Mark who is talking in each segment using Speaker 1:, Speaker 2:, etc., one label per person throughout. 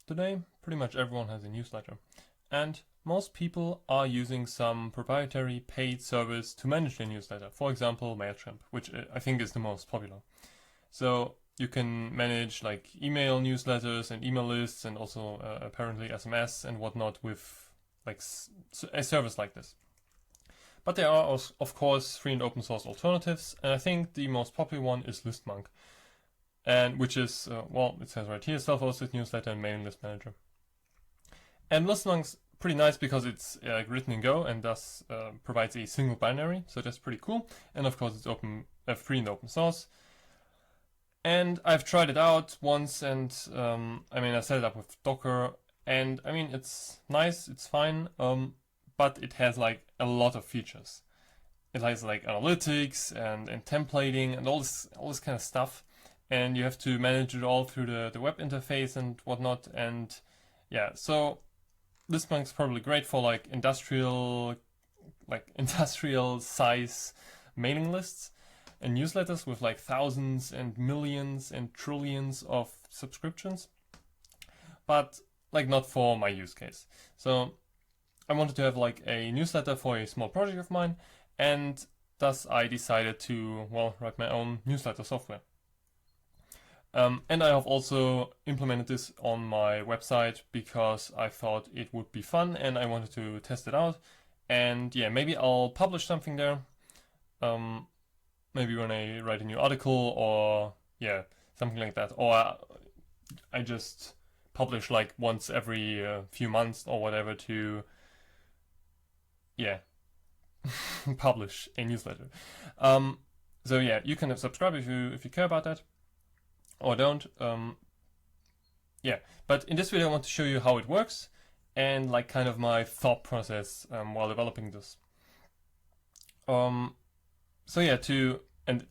Speaker 1: Today, pretty much everyone has a newsletter, and most people are using some proprietary paid service to manage their newsletter. For example, MailChimp, which I think is the most popular. So you can manage like email newsletters and email lists, and also apparently SMS and whatnot with like a service like this. But there are, of course, free and open source alternatives, and I think the most popular one is ListMonk, and which is, well, it says right here, self-hosted newsletter and mailing list manager. And ListMonk's pretty nice because it's written in Go and thus provides a single binary, so that's pretty cool. And of course, it's free and open source. And I've tried it out once, and I set it up with Docker, and it's nice, it's fine. But it has like a lot of features. It has like analytics and templating and all this kind of stuff. And you have to manage it all through the web interface and whatnot. And yeah, so ListMonk's probably great for like industrial size mailing lists and newsletters with like thousands and millions and trillions of subscriptions. But like not for my use case. So I wanted to have like a newsletter for a small project of mine, and thus I decided to, well, write my own newsletter software. And I have also implemented this on my website because I thought it would be fun and I wanted to test it out. And yeah, maybe I'll publish something there. Maybe when I write a new article, or yeah, something like that. Or I just publish like once every few months or whatever to publish a newsletter. So yeah, you can subscribe if you care about that, or don't. But in this video I want to show you how it works and like kind of my thought process while developing this. And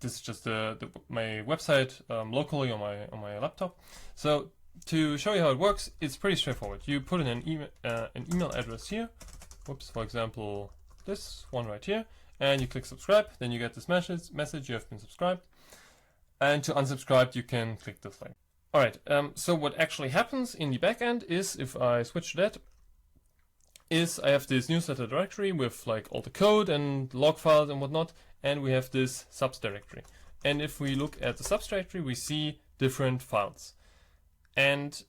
Speaker 1: this is just my website locally on my laptop. So to show you how it works, it's pretty straightforward. You put in an email address here. For example, this one right here, and you click subscribe, then you get this message, you have been subscribed. And to unsubscribe, you can click this link. Alright, so what actually happens in the backend is, if I switch to that, is I have this newsletter directory with like all the code and log files and whatnot, and we have this subs directory. And if we look at the subs directory, we see different files. And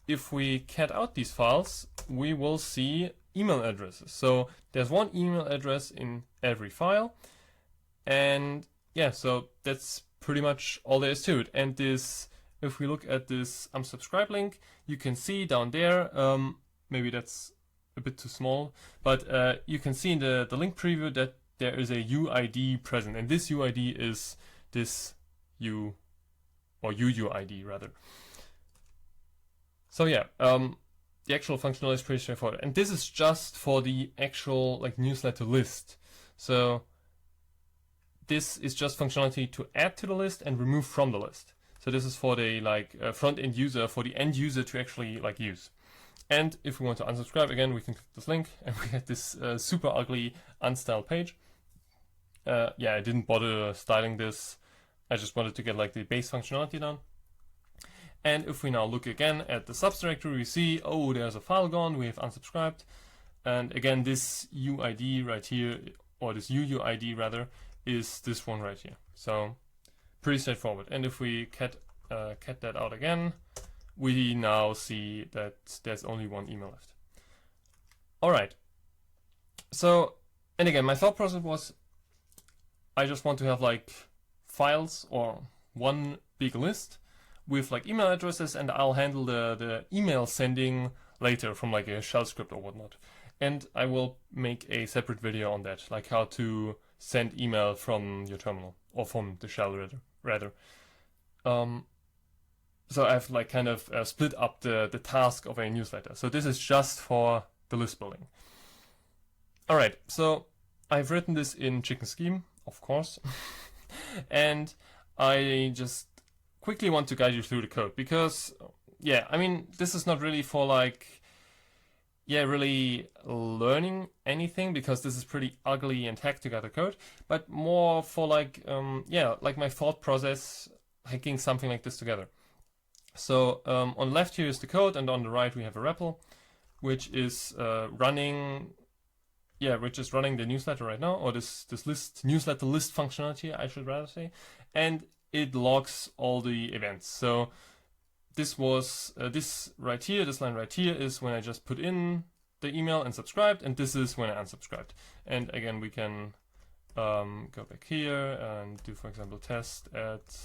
Speaker 1: if we cat out these files, we will see email addresses. So there's one email address in every file. And yeah, so that's pretty much all there is to it. And this, if we look at this unsubscribe link, you can see down there, maybe that's a bit too small, but you can see in the link preview that there is a UID present. And this UID is this UUID rather. So yeah, the actual functionality is pretty straightforward. And this is just for the actual like newsletter list. So this is just functionality to add to the list and remove from the list. So this is for the front end user, for the end user to actually like use. And if we want to unsubscribe again, we can click this link and we get this super ugly unstyled page. I didn't bother styling this. I just wanted to get like the base functionality done. And if we now look again at the subdirectory, we see, oh, there's a file gone, we have unsubscribed. And again, this UID right here, or this UUID rather, is this one right here. So pretty straightforward. And if we cat that out again, we now see that there's only one email left. All right. So, and again, my thought process was, I just want to have like files or one big list with like email addresses, and I'll handle the email sending later from like a shell script or whatnot. And I will make a separate video on that, like how to send email from your terminal, or from the shell rather. So I've like kind of split up the task of a newsletter. So this is just for the list building. All right, so I've written this in Chicken Scheme, of course. And I just quickly want to guide you through the code because, this is not really for like, really learning anything, because this is pretty ugly and hacked together code, but more for like, like my thought process, hacking something like this together. So on the left here is the code, and on the right we have a REPL, which is running the newsletter right now, or this newsletter list functionality, I should rather say, and it logs all the events. So this was this line right here is when I just put in the email and subscribed, and this is when I unsubscribed. And again, we can go back here and do, for example, test at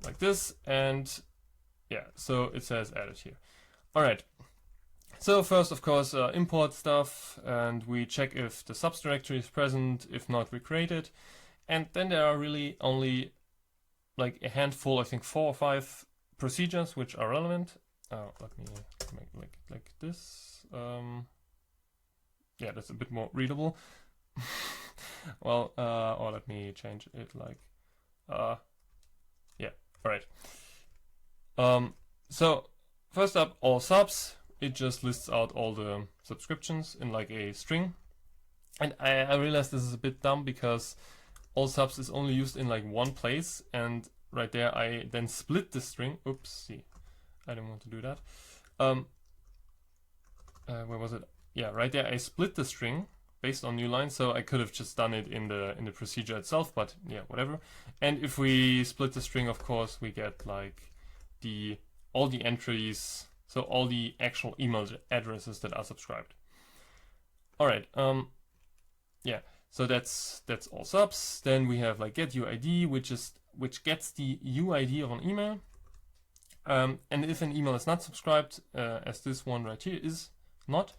Speaker 1: like this, and yeah, so it says added here. All right. So first, of course, import stuff, and we check if the subs directory is present. If not, we create it. And then there are really only like a handful, I think 4 or 5 procedures which are relevant. Let me make like this. Yeah, that's a bit more readable. Well, or let me change it like, yeah, all right. So first up, all subs. It just lists out all the subscriptions in like a string. And I realize this is a bit dumb because all subs is only used in like one place, and right there I then split the string. Oopsie, I don't want to do that. Where was it? Yeah, right there I split the string based on new line, so I could have just done it in the procedure itself, but yeah, whatever. And if we split the string, of course, we get like all the entries, so all the actual email addresses that are subscribed. All right, yeah, so that's all subs. Then we have like get UID, which gets the UID of an email. And if an email is not subscribed, as this one right here is not,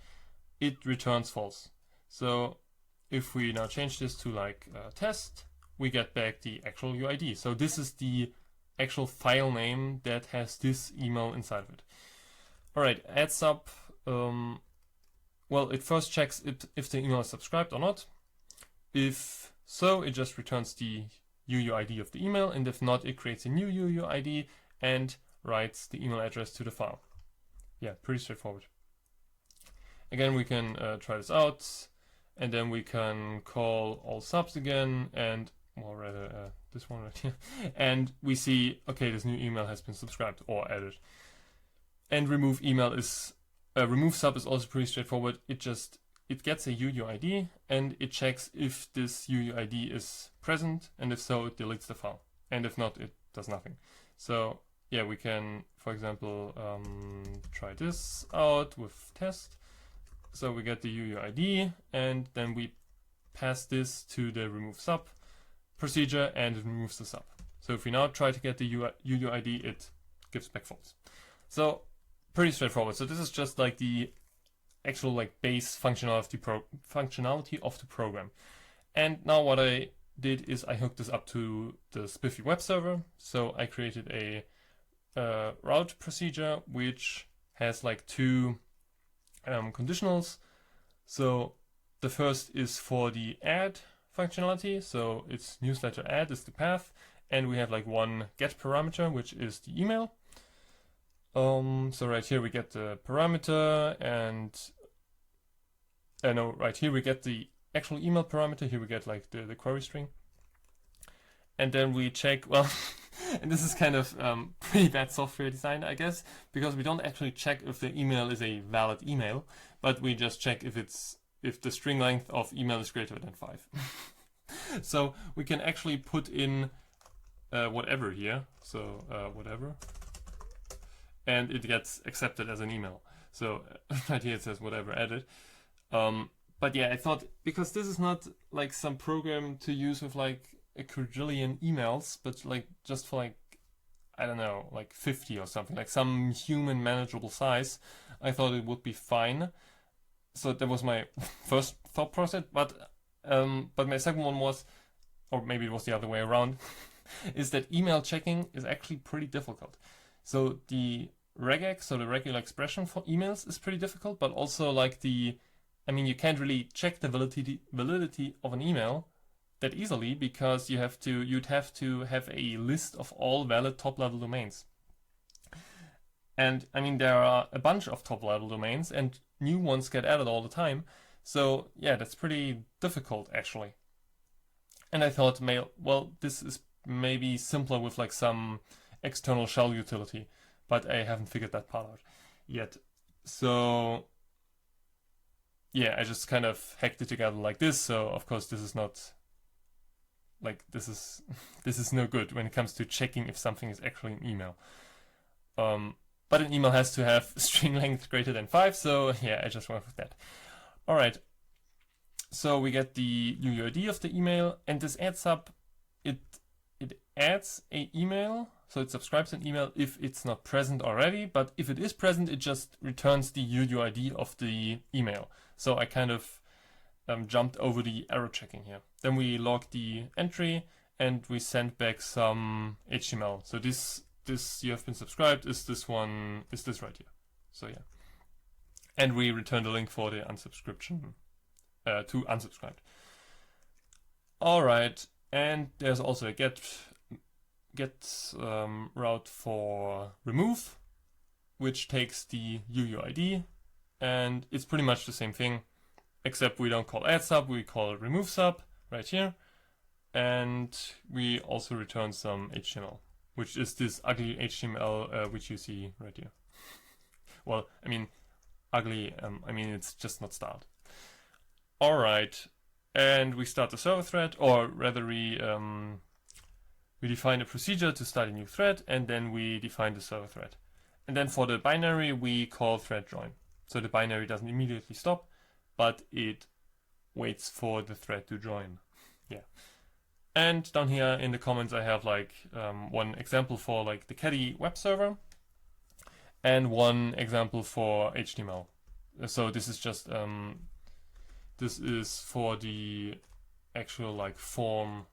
Speaker 1: it returns false. So if we now change this to like test, we get back the actual UID. So this is the actual file name that has this email inside of it. All right, add sub. Well, it first checks if the email is subscribed or not. If so, it just returns the UUID of the email, and if not, it creates a new UUID and writes the email address to the file. Yeah, pretty straightforward. Again, we can try this out, and then we can call all subs again, and well, rather this one right here, and we see, okay, this new email has been subscribed or added. And remove email is remove sub is also pretty straightforward. It gets a UUID and it checks if this UUID is present, and if so, it deletes the file, and if not, it does nothing. So yeah, we can, for example, try this out with test. So we get the UUID, and then we pass this to the remove sub procedure, and it removes the sub. So if we now try to get the UUID, it gives back false. So pretty straightforward. So this is just like the actual like base functionality of the program. And now what I did is I hooked this up to the Spiffy web server. So I created a route procedure which has like 2 conditionals. So the first is for the add functionality. So it's newsletter add is the path, and we have like one get parameter, which is the email. So right here we get the parameter, and no, right here we get the actual email parameter. Here we get like the query string, and then we check, well, and this is kind of pretty bad software design, I guess, because we don't actually check if the email is a valid email, but we just check if the string length of email is greater than 5. So we can actually put in whatever here, so whatever, and it gets accepted as an email. So right here it says whatever added. But yeah, I thought, because this is not like some program to use with like a quadrillion emails, but like just for like, I don't know, like 50 or something, like some human manageable size, I thought it would be fine. So that was my first thought process, but my second one was, or maybe it was the other way around, is that email checking is actually pretty difficult. So the regex, so the regular expression for emails, is pretty difficult, but also like you can't really check the validity of an email that easily, because you'd have to have a list of all valid top-level domains. And I mean, there are a bunch of top-level domains, and new ones get added all the time. So yeah, that's pretty difficult actually. And I thought, well, this is maybe simpler with like some external shell utility. but I haven't figured that part out yet. So yeah, I just kind of hacked it together like this. So of course this is not like this is no good when it comes to checking if something is actually an email. But an email has to have string length greater than 5, so yeah, I just went with that. All right, so we get the UUID of the email, and this add sub, it adds a email, so it subscribes an email if it's not present already, but if it is present, it just returns the UUID of the email. So I kind of jumped over the error checking here. Then we log the entry, and we send back some HTML. So this you have been subscribed is this one, is this right here. So yeah. And we return the link for the unsubscription, to unsubscribed. All right, and there's also a get route for remove, which takes the UUID, and it's pretty much the same thing, except we don't call add sub, we call remove sub right here, and we also return some HTML, which is this ugly HTML which you see right here. Well, I mean, ugly, I mean, it's just not styled. All right, and we start the server thread, or rather we define a procedure to start a new thread, and then we define the server thread. And then for the binary, we call thread join. So the binary doesn't immediately stop, but it waits for the thread to join. Yeah. And down here in the comments, I have like one example for like the Caddy web server and one example for HTML. So this is just, this is for the actual like form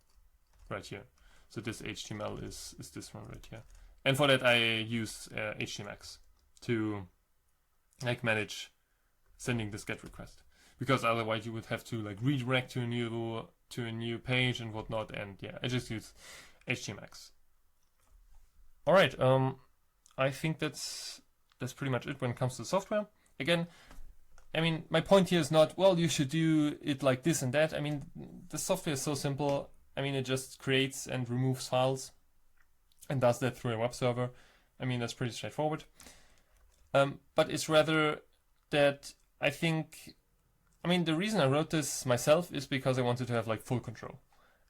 Speaker 1: right here. So this HTML is this one right here. And for that I use HTMX to like manage sending this GET request, because otherwise you would have to like redirect to a new page and whatnot, and yeah, I just use HTMX. All right, I think that's pretty much it when it comes to software. Again, I mean, my point here is not, well, you should do it like this and that. I mean, the software is so simple. I mean, it just creates and removes files and does that through a web server. I mean, that's pretty straightforward. But it's rather that I think, I mean, the reason I wrote this myself is because I wanted to have like full control.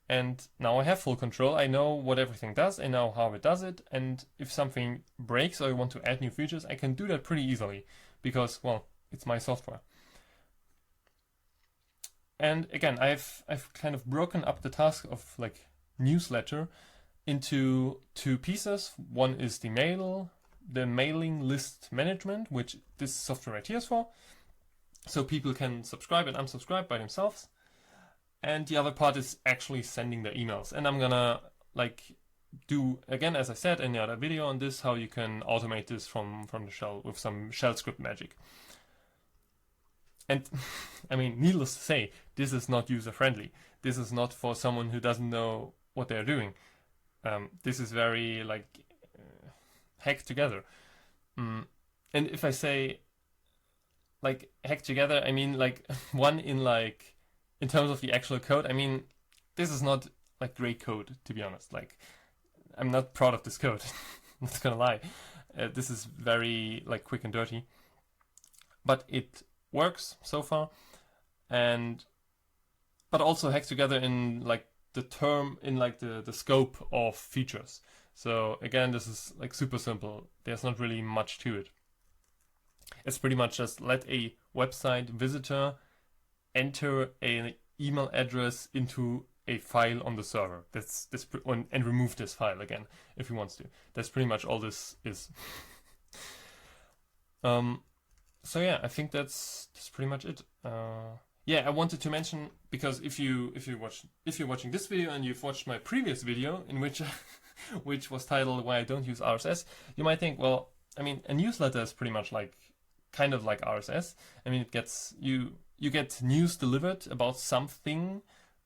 Speaker 1: And now I have full control. I know what everything does. I know how it does it. And if something breaks or I want to add new features, I can do that pretty easily because, well, it's my software. And again, I've kind of broken up the task of like newsletter into two pieces. One is the mailing list management, which this software right here is for. So people can subscribe and unsubscribe by themselves. And the other part is actually sending the emails. And I'm gonna like do, again, as I said in the other video on this, how you can automate this from the shell with some shell script magic. And I mean, needless to say, this is not user-friendly. This is not for someone who doesn't know what they're doing. This is very like hacked together. And if I say like hacked together, I mean like one in terms of the actual code. I mean, this is not like great code, to be honest. Like, I'm not proud of this code. I'm not gonna lie. This is very like quick and dirty, but it works so far, but also hacked together in like the scope of features. So again, this is like super simple. There's not really much to it. It's pretty much just let a website visitor enter an email address into a file on the server. And remove this file again if he wants to. That's pretty much all this is. So yeah, I think that's pretty much it. Yeah, I wanted to mention, because if you're watching this video and you've watched my previous video in which which was titled "Why I Don't Use RSS," you might think, well, I mean, a newsletter is pretty much like kind of like RSS. I mean, it gets you get news delivered about something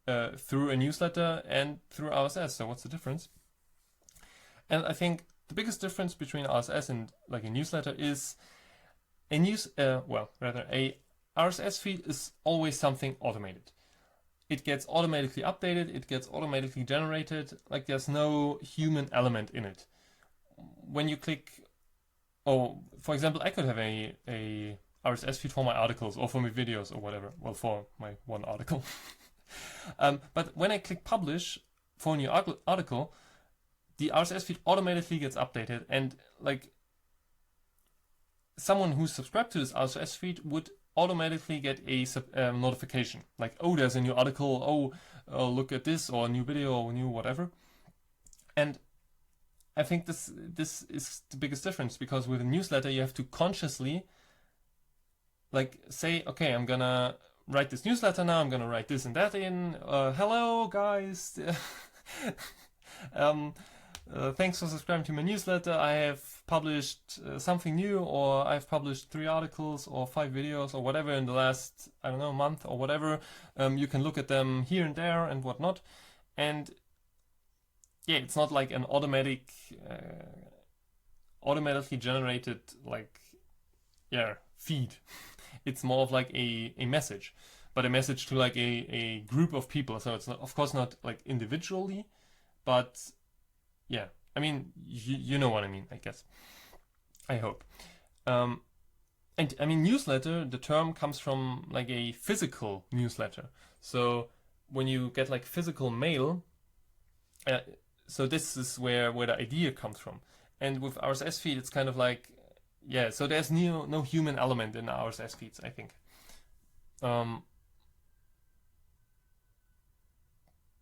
Speaker 1: through a newsletter and through RSS. So what's the difference? And I think the biggest difference between RSS and like a newsletter is a RSS feed is always something automated. It gets automatically updated, it gets automatically generated, like there's no human element in it. When you click or for example, I could have a RSS feed for my articles or for my videos or whatever. Well, for my one article. But when I click publish for a new article, the RSS feed automatically gets updated, and like someone who's subscribed to this RSS feed would automatically get a notification, like, oh, there's a new article, oh, look at this, or a new video, or new whatever. And I think this is the biggest difference, because with a newsletter you have to consciously like say, okay, I'm gonna write this newsletter now, I'm gonna write this and that in, hello guys, thanks for subscribing to my newsletter. I have published something new, or I've published 3 articles or 5 videos or whatever in the last, I don't know, month or whatever. You can look at them here and there and whatnot. And yeah, it's not like an automatically generated like, yeah, feed. It's more of like a message, but a message to like a group of people. So it's not, of course not like individually, but yeah, I mean, you know what I mean, I guess. I hope. And I mean, newsletter, the term comes from like a physical newsletter. So when you get like physical mail, so this is where the idea comes from. And with RSS feed, it's kind of like, yeah, so there's no human element in RSS feeds, I think.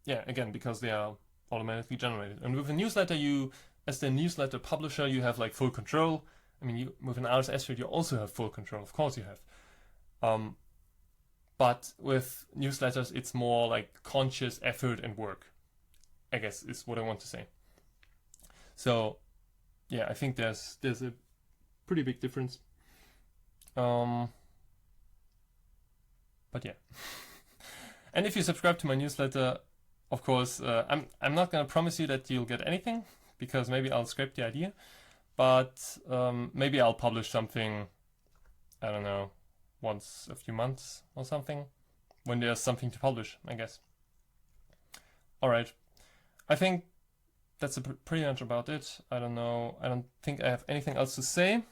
Speaker 1: Yeah, again, because they are automatically generated. And with a newsletter, you, as the newsletter publisher, you have like full control. I mean, with an RSS feed, you also have full control. Of course you have. But with newsletters, it's more like conscious effort and work, I guess, is what I want to say. So yeah, I think there's a pretty big difference. But yeah. And if you subscribe to my newsletter, of course, I'm not gonna promise you that you'll get anything, because maybe I'll scrape the idea, but maybe I'll publish something, I don't know, once a few months or something, when there's something to publish, I guess. Alright, I think that's pretty much about it. I don't know, I don't think I have anything else to say.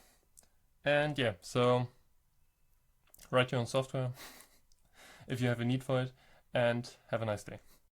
Speaker 1: And yeah, so write your own software if you have a need for it, and have a nice day.